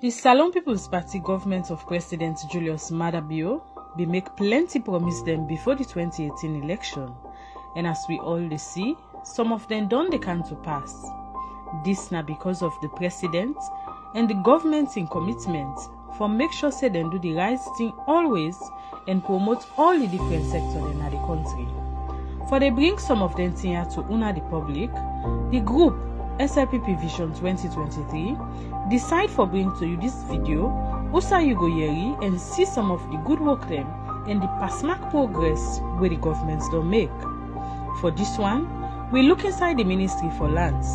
The Salon People's Party government of President Julius Maada Bio be make plenty promise them before the 2018 election, and as we all see, some of them don't they come to pass. This na because of the president and the government in commitment for make sure say them do the right thing always and promote all the different sectors in the country. For they bring some of them thing here to una the public, the group SLPP Vision 2023 decide for bring to you this video so you go hear and see some of the good work them and the past progress where the governments don't make. For this one, we look inside the Ministry for Lands,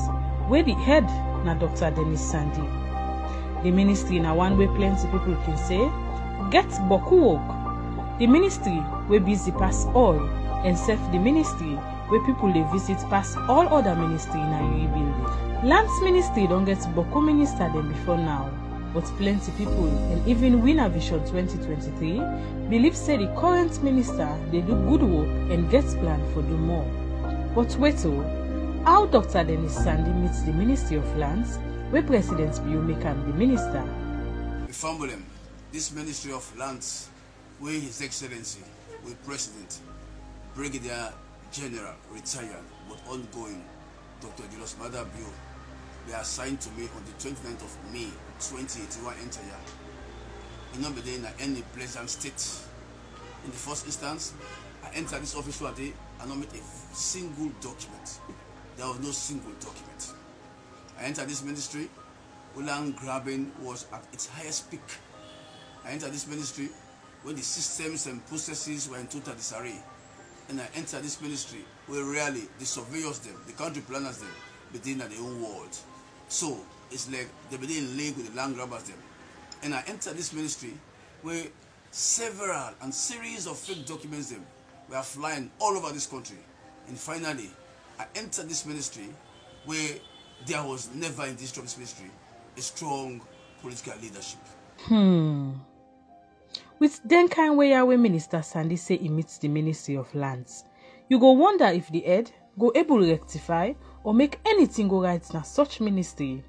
where the head na Dr. Dennis Sandi. The ministry na one way plenty people can say, get boku work. The ministry we busy pass all, and self the ministry where people they visit pass all other ministry in a building. Lands ministry don't get boku minister them before now, but plenty people and even Winner Vision 2023 believe say the current minister they do good work and gets plan for do more. But wait how Dr. Dennis Sandi meets the Ministry of Lands, where President Bio make him the minister. We fumble him. This Ministry of Lands, where His Excellency, with President, Brigadier General, retired but ongoing, Dr. Julius Maada Bio, they are assigned to me on the 29th of May 2081 enter year. We not be in any pleasant state. In the first instance, I entered this office one day and not met a single document. There was no single document. I entered this ministry, land grabbing was at its highest peak. I entered this ministry when the systems and processes were in total disarray. And I entered this ministry where really the surveyors them, the country planners them, within their own world. So it's like they be in league with the land grabbers them. And I entered this ministry where several and series of fake documents them were flying all over this country. And finally, I entered this ministry where there was never in this ministry a strong political leadership. With then kind way away Minister Sandi say he meets the Ministry of Lands, you go wonder if the head go able to rectify or make anything go right in such ministry.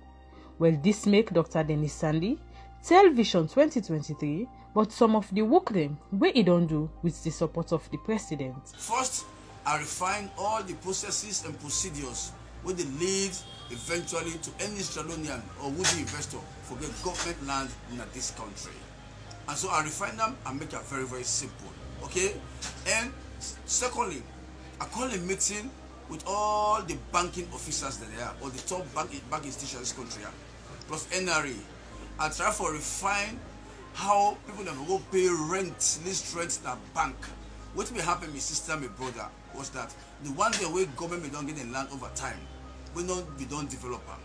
Well, this make Dr. Dennis Sandi tell Vision 2023 but some of the work them where he don't do with the support of the president. First, I refine all the processes and procedures where they lead eventually to any Australian or would-be investor for get government land in this country. And so I refine them and make it very, very simple. Okay? And secondly, I call a meeting with all the banking officers that they are, or the top bank institutions in this country, plus NRA. I try to refine how people never go pay rent, lease rent in a bank. What will happen, my sister, my brother, was that the one day where government may don't get the land over time, we don't develop them.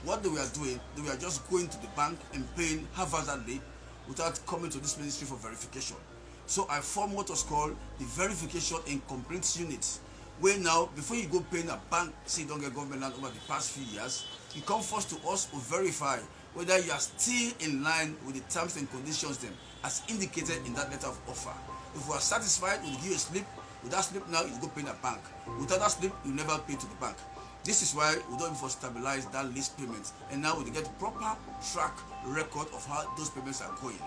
What they were doing, they were just going to the bank and paying haphazardly without coming to this ministry for verification. So I formed what was called the Verification and Complaints Unit, where now, before you go pay in a bank, say you don't get government land over the past few years, you come first to us to verify whether you are still in line with the terms and conditions them as indicated in that letter of offer. If we are satisfied, we'll give you a slip. With that slip now, you go pay in a bank. Without that slip, you never pay to the bank. This is why we don't even stabilize that lease payment. And now we get proper track record of how those payments are going.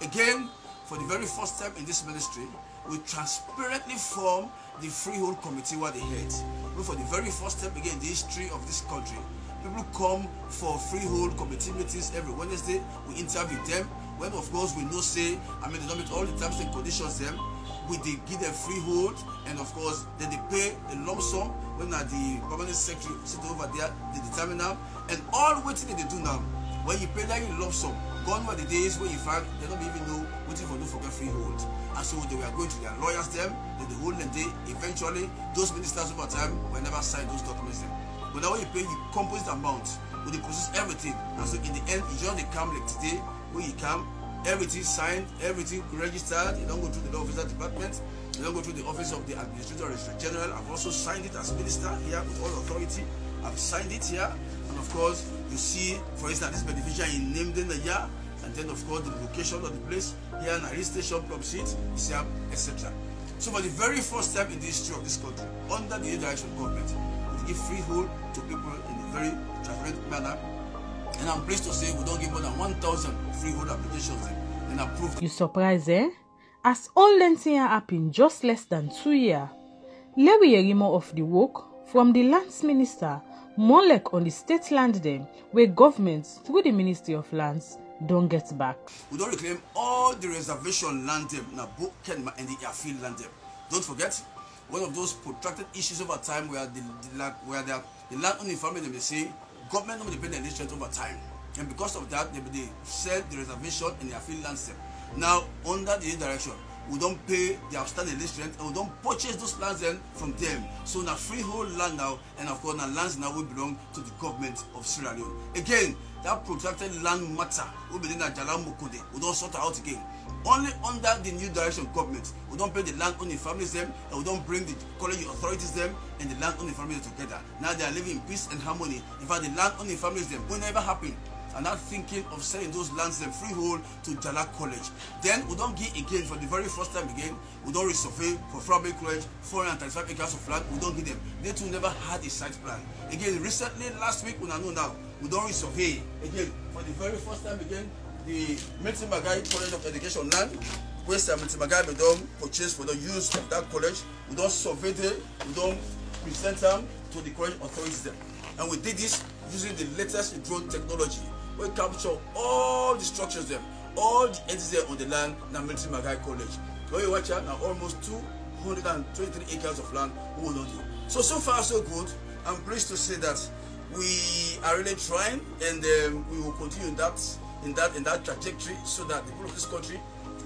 Again, for the very first time in this ministry, we transparently form the freehold committee where they head. But for the very first time again in the history of this country, people come for freehold committee meetings every Wednesday. We interview them. When of course we know say, they don't meet all the terms and conditions them. We they give them freehold, and of course then they pay a lump sum when the permanent secretary sit over there, they determine now. And all what they do now, when you pay that lump sum, gone were the days when in fact they don't even know what if you forget freehold. And so they were going to their lawyers them, then the whole day eventually those ministers over time will never sign those documents them. But now when you pay the composite amount, when they process everything, and so in the end you just they come like today when you come, everything signed, everything registered. You don't go through the law officer department, you don't go through the office of the Administrator Registrar General. I've also signed it as minister here with all authority. I've signed it here, and of course you see, for instance, this beneficiary in named in the year, and then of course the location of the place here, and registration plum sheet, Siam, etc. So for the very first time in the history of this country, under the direction of government, we give freehold to people in a very transparent manner. And I'm pleased to say we don't give more than 1,000 freehold applications and approved. You surprised, eh? As all lengthy happen just less than 2 years, Lewi Yerimo of the work from the Lands Minister, more like on the state land them, where governments through the Ministry of Lands don't get back. We don't reclaim all the reservation land them, na book Kenma and the airfield land them. Don't forget, one of those protracted issues over time where the land owning family they may say government don't depend on the over time, and because of that they sell the reservation and the airfield land them. Now under the direction, we don't pay the outstanding list rent and we don't purchase those lands then from them. So now freehold land now, and of course now lands now will belong to the government of Sierra Leone. Again, that protracted land matter will be in Jalam Mukode. We don't sort it out again. Only under the new direction government, we don't pay the land owning families them, and we don't bring the college authorities them and the land owning families together. Now they are living in peace and harmony. In fact, the land owning families them will never happen. And not thinking of selling those lands and freehold to Jala College. Then we don't give again for the very first time again. We don't resurvey for Frambe College 435 acres of land. We don't give them. They too never had a site plan. Again, recently last week, we know now we don't resurvey again for the very first time again. The Milton Magai College of Education land, where Milton Magai we don't purchase for the use of that college. We don't survey them. We don't present them to the college authorities them. And we did this using the latest drone technology. We capture all the structures them, all the entities there on the land in Milton Magai College. When you watch out now, almost 223 acres of land we will not do. So far so good. I'm pleased to say that we are really trying, and we will continue in that trajectory, so that the people of this country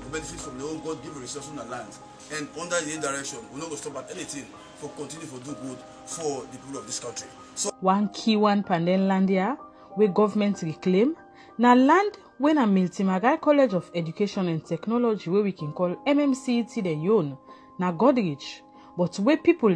will benefit from the own God-given resources on the land. And under the direction, we're not going to stop at anything for continue for do good for the people of this country. So one key one Pandel land here, where government reclaim, na land when a Milton Magai College of Education and Technology, where we can call MMCET the own, na Godrich, but where people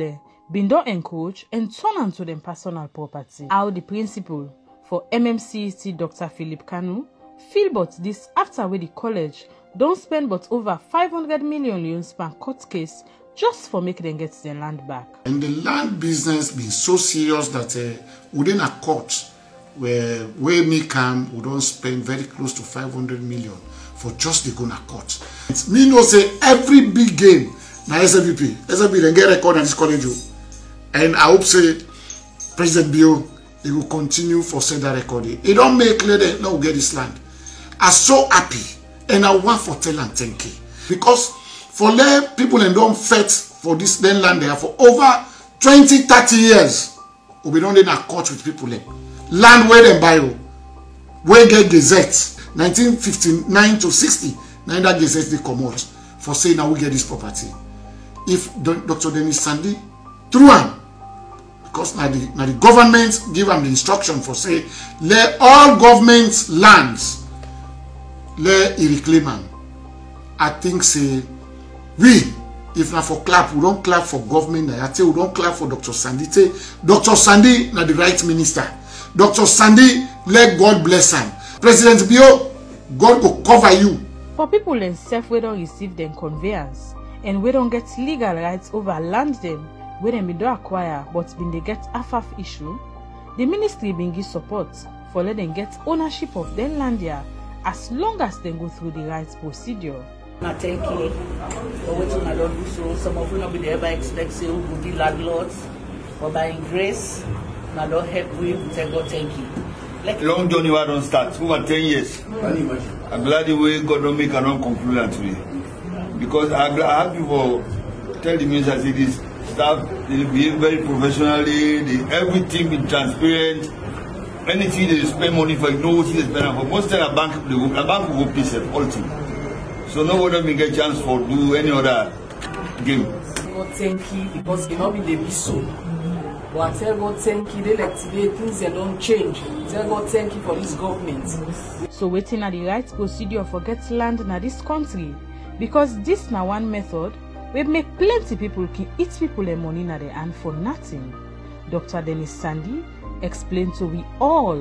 been don't encourage and turn onto them personal property. How the principal for MMCET, Dr. Philip Kanu, feel but this after where the college don't spend but over 500 million loans per court case just for making them get their land back. And the land business being so serious that within a court where me come, we don't spend very close to 500 million for just the Gona court. It me no say every big game na SLVP then get record at this college. And I hope say President Bio he will continue for say that record. He don't make clear that now we get this land. I'm so happy and I want for tell and thank you. Because for let people and don't fight for this then land there for over 20-30 years. We don't in a court with people there. Land where they buy, where get gazette 1959 to 60. Now that gazette they come out for saying now we get this property. If Dr. Dennis Sandy through him, because now the government give him the instruction for say let all government lands let reclaim them. I think say we if not for clap, we don't clap for government. I say we don't clap for Dr. Sandy. Dr. Sandy now the right minister. Dr. Sandy, let God bless him. President Bio, God will cover you. For people in self we don't receive them conveyance and we don't get legal rights over land them where they don't acquire but when they get half issue, the ministry been give support for let them get ownership of their land here as long as they go through the right procedure. I thank you for what I don't do so. Some of you not be ever expect say we will be landlords, but by grace, I don't help we tell God thank you. Like long journey I don't start over 10 years. I'm glad the way God don't make a non-conclude that way. Because I'm happy for tell the minister say this staff they behave very professionally, everything be transparent. Anything they spend money for, you know what they spend for. Most time a bank will go piece of all things. So no one will get chance for do any other game. God thank you because it not be the be so. But I tell God thank you, they like today things they don't change. Tell God thank you for this government. So waiting at the right procedure for get land in this country. Because this now one method we make plenty people can eat people their money in their hand for nothing. Dr. Dennis Sandy explained to we all.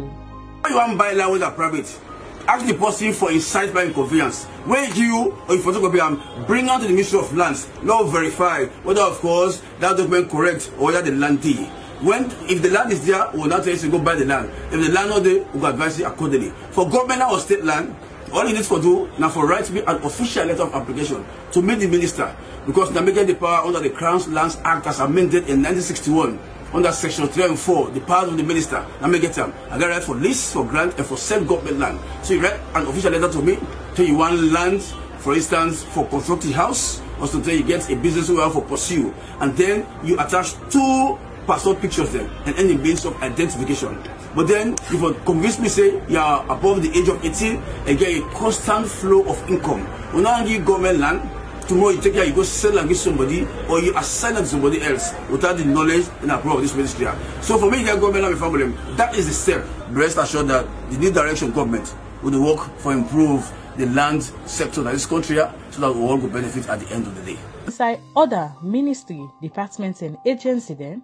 You want to buy land with a private? Ask the person for a site by conveyance. Where you or your photocopy bring out to the Ministry of Lands, law verify whether of course that document correct or whether the land deed. If the land is there, we will not tell you to go buy the land. If the land not there, we will advise you accordingly. For government or state land, all you need to do now for right to be an official letter of application to meet the minister, because they making the power under the Crown Lands Act as amended in 1961 under section 3 and 4, the powers of the minister. Now make it time. I got right for lease, for grant, and for self-government land. So you write an official letter to me, tell you want land, for instance, for constructing house, or to tell you get a business you have for pursue, and then you attach 2 passport pictures then, and any means of identification. But then, if you convince me, say you are above the age of 18 and get a constant flow of income, we now give government land. Tomorrow you take care, you go sell and give somebody, or you assign it to somebody else without the knowledge and approval of this ministry. So for me, you get government land before them. That is the step. Rest assured that the new direction government will work for improve the land sector in this country, so that we all will benefit at the end of the day. Inside other ministry, departments and agency then,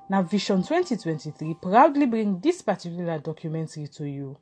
now Vision 2023 proudly bring this particular documentary to you.